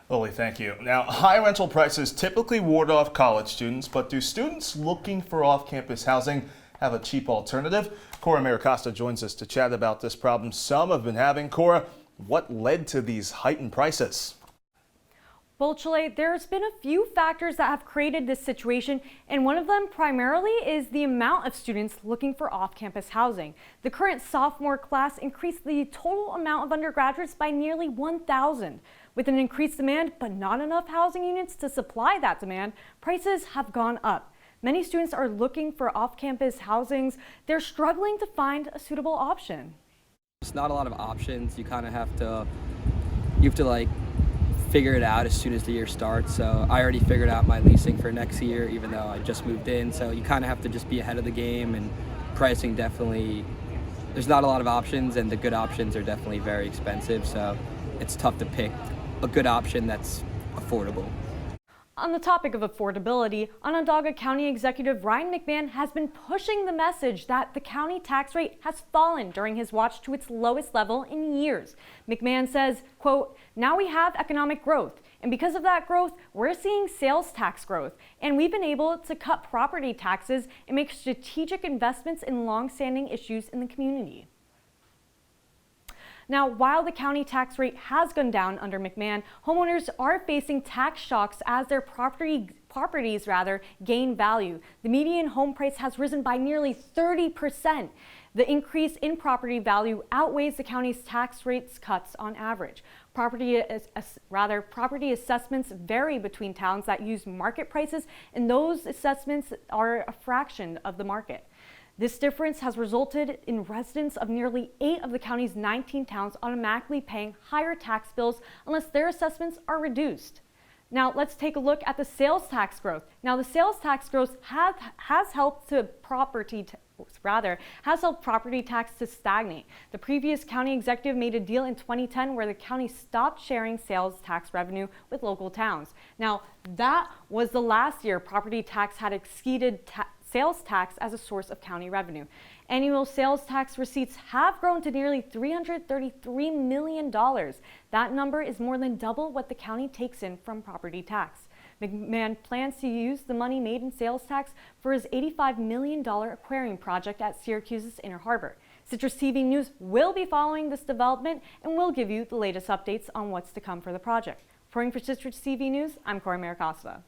Lily, thank you. Now, high rental prices typically ward off college students, but do students looking for off-campus housing have a cheap alternative? Cora Mayer-Costa joins us to chat about this problem some have been having. Cora, what led to these heightened prices? Well, Chile, there's been a few factors that have created this situation, and one of them primarily is the amount of students looking for off-campus housing. The current sophomore class increased the total amount of undergraduates by nearly 1,000. With an increased demand, but not enough housing units to supply that demand, prices have gone up. Many students are looking for off-campus housings. They're struggling to find a suitable option. There's not a lot of options. You kind of have to figure it out as soon as the year starts. So I already figured out my leasing for next year, even though I just moved in. So you kind of have to just be ahead of the game, and pricing definitely, there's not a lot of options, and the good options are definitely very expensive. So it's tough to pick a good option that's affordable. On the topic of affordability, Onondaga County Executive Ryan McMahon has been pushing the message that the county tax rate has fallen during his watch to its lowest level in years. McMahon says, quote, "Now we have economic growth, and because of that growth, we're seeing sales tax growth, and we've been able to cut property taxes and make strategic investments in long-standing issues in the community." Now, while the county tax rate has gone down under McMahon, homeowners are facing tax shocks as their properties gain value. The median home price has risen by nearly 30%. The increase in property value outweighs the county's tax rates cuts on average. Property assessments vary between towns that use market prices, and those assessments are a fraction of the market. This difference has resulted in residents of nearly 8 of the county's 19 towns automatically paying higher tax bills unless their assessments are reduced. Now let's take a look at the sales tax growth. Now the sales tax growth has helped property tax to stagnate. The previous county executive made a deal in 2010 where the county stopped sharing sales tax revenue with local towns. Now that was the last year property tax had exceeded sales tax as a source of county revenue. Annual sales tax receipts have grown to nearly $333 million. That number is more than double what the county takes in from property tax. McMahon plans to use the money made in sales tax for his $85 million aquarium project at Syracuse's Inner Harbor. Citrus TV News will be following this development and will give you the latest updates on what's to come for the project. Reporting for Citrus TV News, I'm Cora Mayer-Costa.